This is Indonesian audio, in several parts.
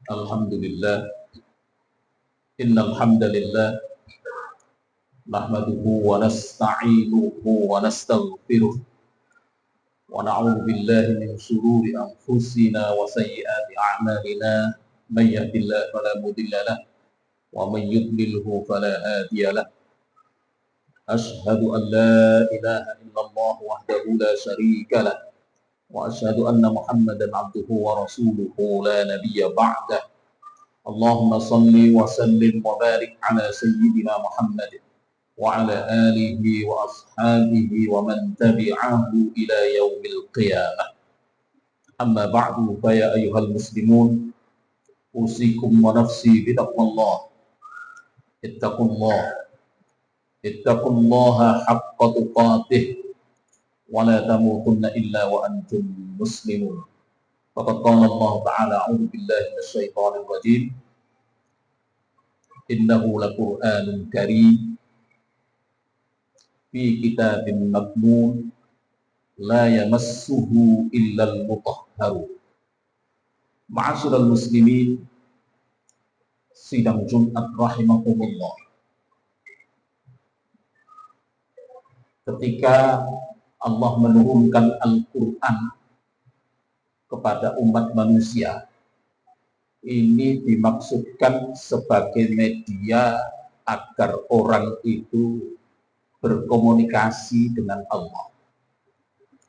Alhamdulillah, innal hamdalillah nahmaduhu wa nasta'inuhu wa nastaghfiruh wa na'udzu billahi min shururi anfusina wa sayyiati a'malina may yahdihillahu fala mudilla lahu wa may yudlilhu fala hadiya lahu. Ashhadu an la ilaha illallah wahdahu la syarika lahu wa ashhadu anna Muhammadan 'abduhu wa rasuluhu la nabiyya ba'dah. Allahumma salli wa sallim wa barik ala sayyidina Muhammad wa ala alihi wa ashabihi wa man tabi'ahu ila yaumil qiyamah. Amma ba'du, fa ya ayyuhal muslimun, usikum wa nafsi bitaqwallah. Ittaqullaha haqqa tuqatih wa la tamutunna illa wa antum muslimun. Faqad qala Allah Ta'ala, a'udzu billahi minasyaitonir rajim. Innahu laqur'anun karim fi kitabin maknun la yamassuhu illal mutahharun. Ma'asyiral muslimin, sidang Jumat rahimakumullah. Ketika Allah menurunkan Al-Quran kepada umat manusia, ini dimaksudkan sebagai media agar orang itu berkomunikasi dengan Allah,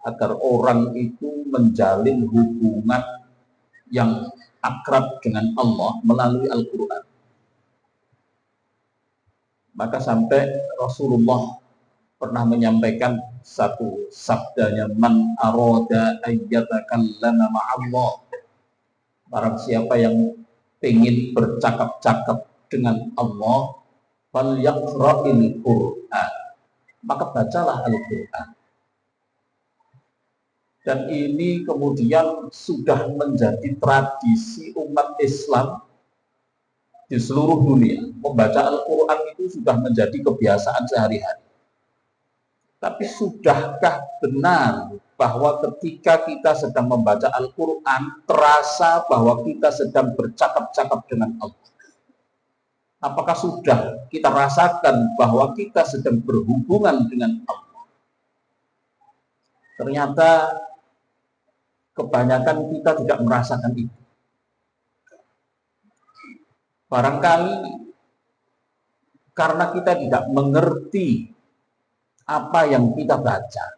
agar orang itu menjalin hubungan yang akrab dengan Allah melalui Al-Quran. Maka sampai Rasulullah pernah menyampaikan satu sabdanya, man arada ayyatakallama ma'allah, barang siapa yang ingin bercakap-cakap dengan Allah, fal yaqra'il Qur'an, maka bacalah Al-Quran. Dan ini kemudian sudah menjadi tradisi umat Islam di seluruh dunia. Membaca Al-Quran itu sudah menjadi kebiasaan sehari-hari. Tapi sudahkah benar bahwa ketika kita sedang membaca Al-Quran, terasa bahwa kita sedang bercakap-cakap dengan Allah? Apakah sudah kita rasakan bahwa kita sedang berhubungan dengan Allah? Ternyata kebanyakan kita tidak merasakan itu. Barangkali karena kita tidak mengerti apa yang kita baca,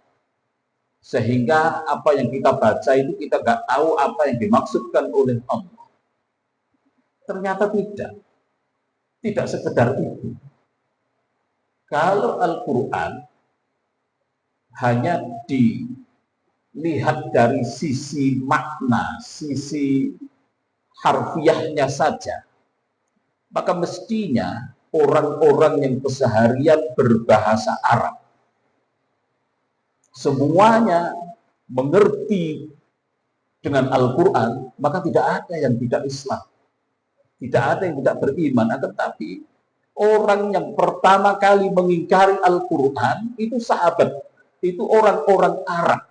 sehingga apa yang kita baca itu kita nggak tahu apa yang dimaksudkan oleh Allah. Ternyata tidak sekedar itu. Kalau Al-Quran hanya dilihat dari sisi makna, sisi harfiahnya saja, maka mestinya orang-orang yang keseharian berbahasa Arab semuanya mengerti dengan Al-Quran, maka tidak ada yang tidak Islam, tidak ada yang tidak beriman. Tetapi orang yang pertama kali mengingkari Al-Quran itu sahabat, itu orang-orang Arab.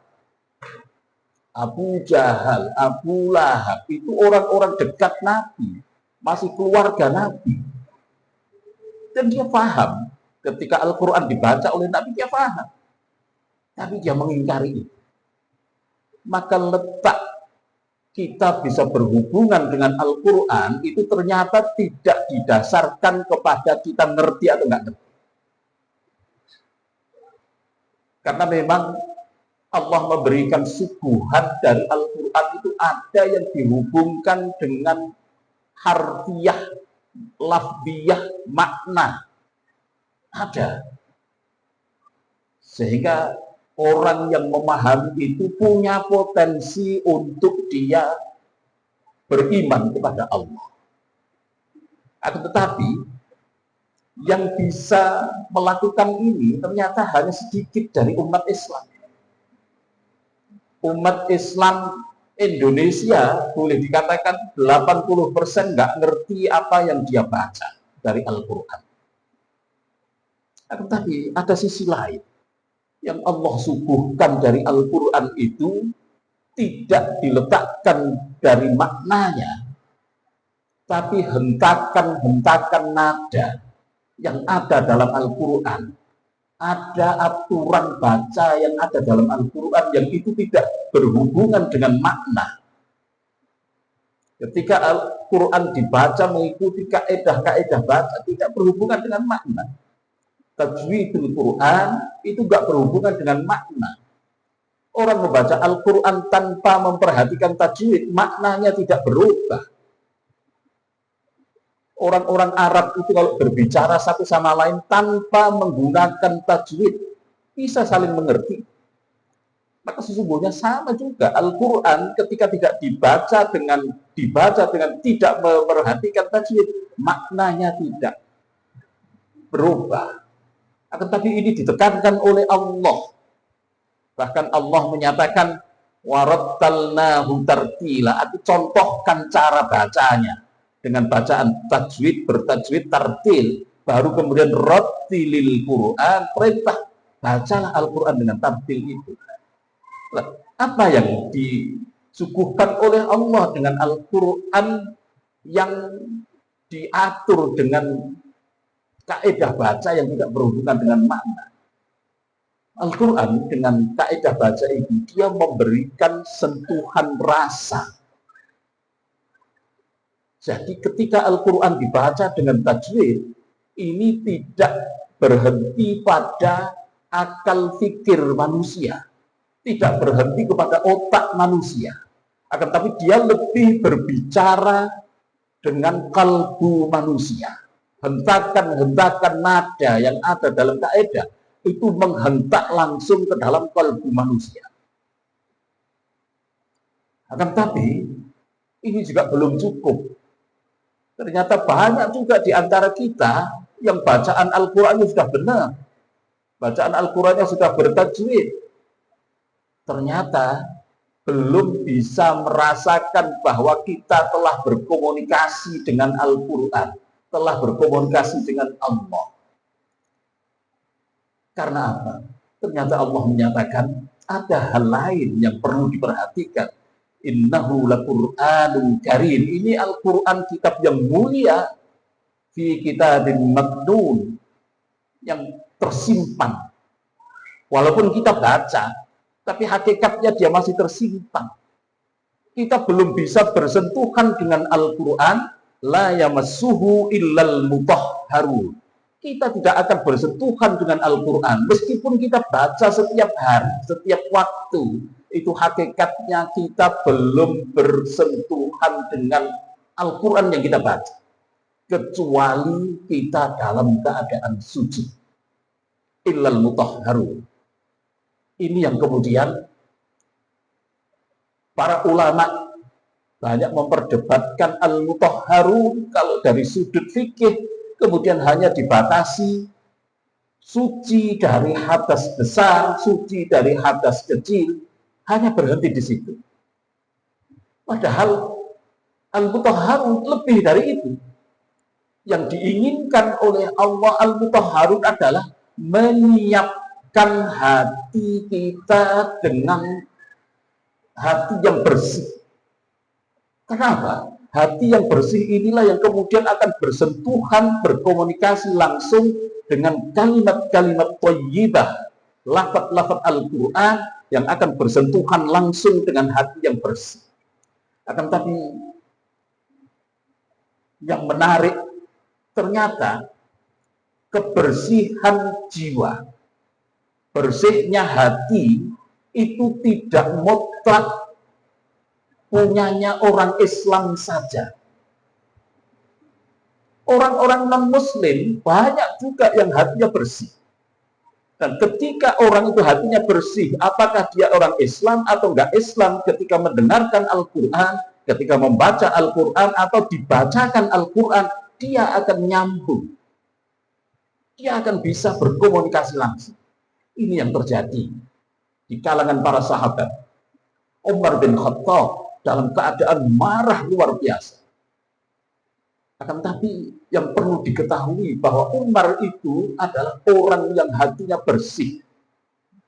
Abu Jahal, Abu Lahab, itu orang-orang dekat Nabi, masih keluarga Nabi. Dan dia paham ketika Al-Quran dibaca oleh Nabi, dia paham. Tapi dia mengingkari itu. Maka letak kita bisa berhubungan dengan Al-Quran itu ternyata tidak didasarkan kepada kita ngerti atau enggak ngerti. Karena memang Allah memberikan suguhan dari Al-Quran itu ada yang dihubungkan dengan harfiah, lafdiyah, makna. Ada. Sehingga orang yang memahami itu punya potensi untuk dia beriman kepada Allah. Akan tetapi yang bisa melakukan ini ternyata hanya sedikit dari umat Islam. Umat Islam Indonesia boleh dikatakan 80% nggak ngerti apa yang dia baca dari Al-Quran. Tetapi ada sisi lain yang Allah suguhkan dari Al-Quran itu tidak diletakkan dari maknanya, Tapi hentakan-hentakan nada yang ada dalam Al-Quran, ada aturan baca yang ada dalam Al-Quran yang itu tidak berhubungan dengan makna. Ketika Al-Quran dibaca mengikuti kaedah-kaedah baca, tidak berhubungan dengan makna. Tajwidul Quran itu tidak berhubungan dengan makna. Orang membaca Al-Quran tanpa memperhatikan tajwid, maknanya tidak berubah. Orang-orang Arab itu kalau berbicara satu sama lain tanpa menggunakan tajwid, bisa saling mengerti. Maka sesungguhnya sama juga Al-Quran ketika tidak dibaca dengan tidak memperhatikan tajwid, maknanya tidak berubah. Akan tapi ini ditekankan oleh Allah. Bahkan Allah menyatakan warattalnahu tartila. Aku contohkan cara bacanya dengan bacaan tajwid, bertajwid, tartil. Baru kemudian rattilil Quran, perintah bacalah Al-Quran dengan tartil itu. Apa yang disuguhkan oleh Allah dengan Al-Quran yang diatur dengan kaidah baca yang tidak berhubungan dengan makna. Al-Quran dengan kaidah baca ini dia memberikan sentuhan rasa. Jadi ketika Al-Quran dibaca dengan tajwid, ini tidak berhenti pada akal fikir manusia, tidak berhenti kepada otak manusia, akan tapi dia lebih berbicara dengan kalbu manusia. Hentakan-hentakan nada yang ada dalam kaidah itu menghentak langsung ke dalam kalbu manusia. Akan tapi ini juga belum cukup. Ternyata banyak juga di antara kita yang bacaan Al-Qurannya sudah benar, bacaan Al-Qurannya sudah bertajwid, ternyata belum bisa merasakan bahwa kita telah berkomunikasi dengan Al-Quran, telah berkomunikasi dengan Allah. Karena apa? Ternyata Allah menyatakan ada hal lain yang perlu diperhatikan. Innahu laqur'anun karim. Ini Al-Quran, kitab yang mulia, fi kitabin maknun, yang tersimpan. Walaupun kita baca, tapi hakikatnya dia masih tersimpan. Kita belum bisa bersentuhan dengan Al-Quran. La yamassuhu illal mutahharun. Kita tidak akan bersentuhan dengan Al-Quran meskipun kita baca setiap hari, setiap waktu. Itu hakikatnya kita belum bersentuhan dengan Al-Quran yang kita baca, kecuali kita dalam keadaan suci. Illal mutahharun. Ini yang kemudian para ulama banyak memperdebatkan al-mutahharun. Kalau dari sudut fikih kemudian hanya dibatasi suci dari hadas besar, suci dari hadas kecil, hanya berhenti di situ. Padahal al-mutahharun lebih dari itu. Yang diinginkan oleh Allah al-mutahharun adalah menyiapkan hati kita dengan hati yang bersih. Kenapa? Hati yang bersih inilah yang kemudian akan bersentuhan, berkomunikasi langsung dengan kalimat-kalimat thayyibah, lafaz-lafaz Al-Quran yang akan bersentuhan langsung dengan hati yang bersih. Akan tapi yang menarik, ternyata kebersihan jiwa, bersihnya hati itu tidak mutlak punyanya orang Islam saja. Orang-orang non-Muslim banyak juga yang hatinya bersih. Dan ketika orang itu hatinya bersih, apakah dia orang Islam atau enggak Islam, ketika mendengarkan Al-Quran, ketika membaca Al-Quran atau dibacakan Al-Quran, dia akan nyambung. Dia akan bisa berkomunikasi langsung. Ini yang terjadi di kalangan para sahabat. Umar bin Khattab dalam keadaan marah luar biasa. Akan tapi yang perlu diketahui bahwa Umar itu adalah orang yang hatinya bersih.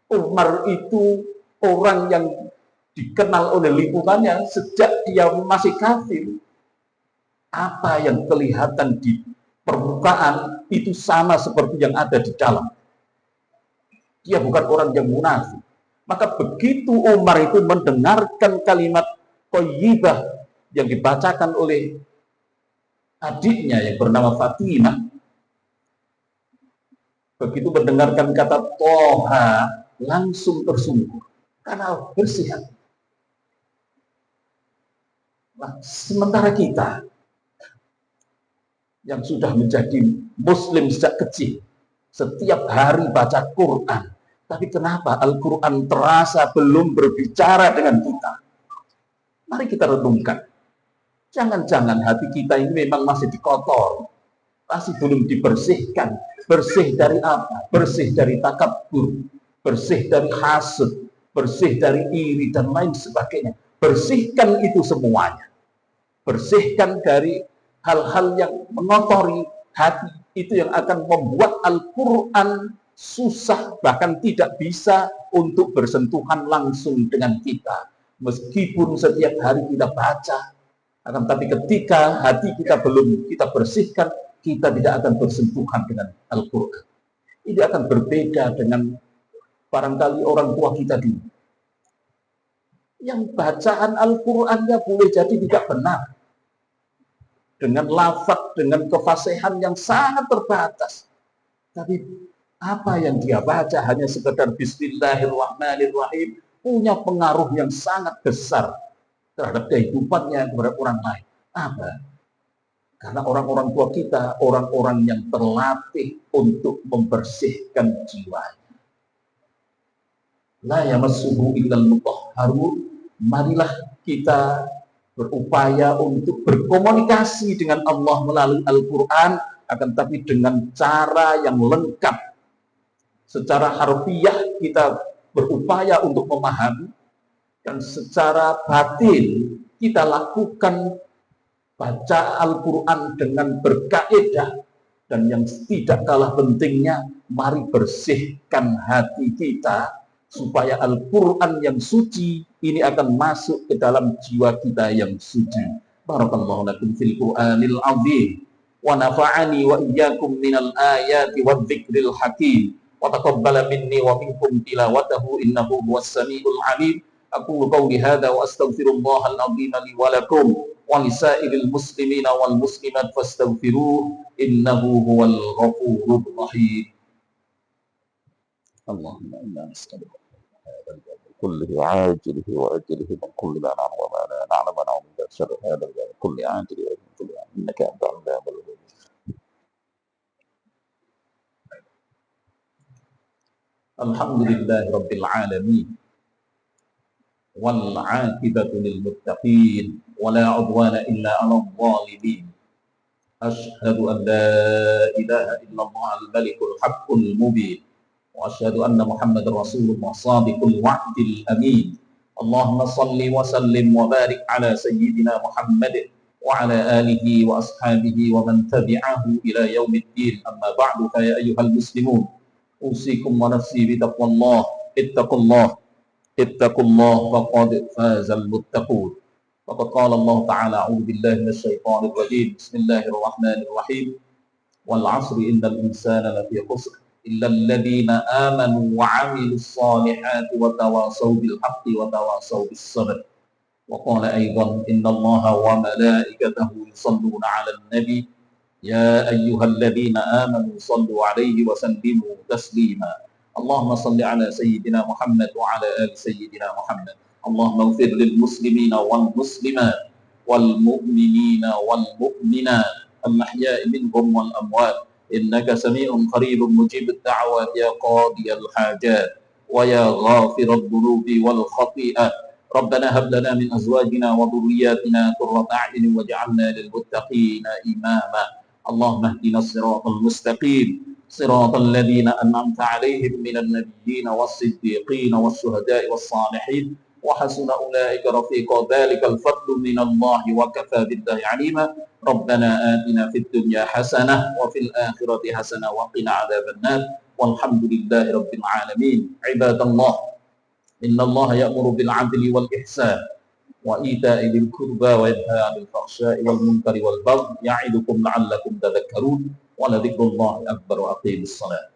Umar itu orang yang dikenal oleh lingkungannya sejak dia masih kafir. Apa yang kelihatan di permukaan itu sama seperti yang ada di dalam. Dia bukan orang yang munafik. Maka begitu Umar itu mendengarkan kalimat thayyibah yang dibacakan oleh adiknya yang bernama Fatimah, begitu mendengarkan kata Toha, langsung tersungkur karena bersih hati. Nah, sementara kita yang sudah menjadi muslim sejak kecil, setiap hari baca Quran, tapi kenapa Al-Quran terasa belum berbicara dengan kita? Mari kita renungkan. Jangan-jangan hati kita ini memang masih dikotor, masih belum dibersihkan. Bersih dari apa? Bersih dari takabur, bersih dari hasud, bersih dari iri, dan lain sebagainya. Bersihkan itu semuanya. Bersihkan dari hal-hal yang mengotori hati, itu yang akan membuat Al-Quran susah, bahkan tidak bisa untuk bersentuhan langsung dengan kita. Meskipun setiap hari kita baca, akan tapi ketika hati kita belum kita bersihkan, kita tidak akan bersentuhan dengan Al-Quran. Ini akan berbeda dengan barangkali orang tua kita dulu, yang bacaan Al-Qurannya boleh jadi tidak benar, dengan lafaz, dengan kefasihan yang sangat terbatas. Tapi apa yang dia baca hanya sekedar Bismillahirrahmanirrahim, punya pengaruh yang sangat besar terhadap kehidupannya kepada orang lain. Apa? Karena orang-orang tua kita, orang-orang yang terlatih untuk membersihkan jiwanya. La yamassuhu illal mutahharun. Marilah kita berupaya untuk berkomunikasi dengan Allah melalui Al-Quran, akan tapi dengan cara yang lengkap. Secara harfiah kita berupaya untuk memahami, dan secara batin kita lakukan baca Al-Quran dengan berkaidah. Dan yang tidak kalah pentingnya, mari bersihkan hati kita supaya Al-Quran yang suci ini akan masuk ke dalam jiwa kita yang suci. Barakallahu lakum fil Qur'anil azim wa nafa'ani wa iyyakum minal ayati wa dzikril hakim wa taqabbala minni wa minkum tilawatahu innahu huwas samiul alim. Aku qauli hadza wa astaghfirullahal azim li wa lakum wa lisairil muslimina wal muslimat fastaghfiruh innahu huwal ghafurur rahim. Allahumma inna nas'aluka كله عاجله وأجله من كل ما نعلم وما لا نعلم ونعوذ بك من شر هذا كل عاجل ومن كل عاجل إنك أنت علام الغيوب. الحمد لله رب العالمين والعاقبة للمتقين ولا عدوان إلا على الظالمين. أشهد أن لا إله إلا الله الملك الحق المبين وأشهد أن محمد رسول الله صادق الوعد الأمين. اللهم صل وسلم وبارك على سيدنا محمد وعلى آله وأصحابه ومن تبعه إلى يوم الدين. أما بعد فيا أيها المسلمون أوصيكم ونفسي بتقوى الله. اتقوا الله فقد فاز المتقون. فقد قال الله تعالى أعوذ بالله من الشيطان الرجيم بسم الله الرحمن الرحيم والعصر إن الإنسان لفي خسر إلا الذين آمنوا وعملوا الصالحات وتواصوا بالحق وتواصوا بالصبر. وقال أيضا إن الله وملائكته يصلون على النبي يا أيها الذين آمنوا صلوا عليه وسلموا تسليما. اللهم صل على سيدنا محمد وعلى آل سيدنا محمد. اللهم اغفر للمسلمين والمسلمات والمؤمنين والمؤمنات الأحياء منهم والأموات إنك سميع قريب مجيب الدعوات يا قاضي الحاجات ويا غافر الذنوب والخطيئات. ربنا هب لنا من أزواجنا وذرياتنا قرة أعين واجعلنا للمتقين إماما. اللهم اهدنا الصراط المستقيم صراط الذين أنعمت عليهم من النبيين والصديقين والشهداء والصالحين وحسن أولئك رفيقا. ذلك الفضل من الله وكفى بالله عليما. ربنا آتنا في الدنيا حسنة وفي الآخرة حسنة وقنا عذاب النار والحمد لله رب العالمين. عباد الله إن الله يأمر بالعدل والإحسان وإيتاء ذي القربى وينهى عن الفحشاء والمنكر والبغي يعظكم لعلكم تذكرون ولذكر الله أكبر وأقيموا الصلاة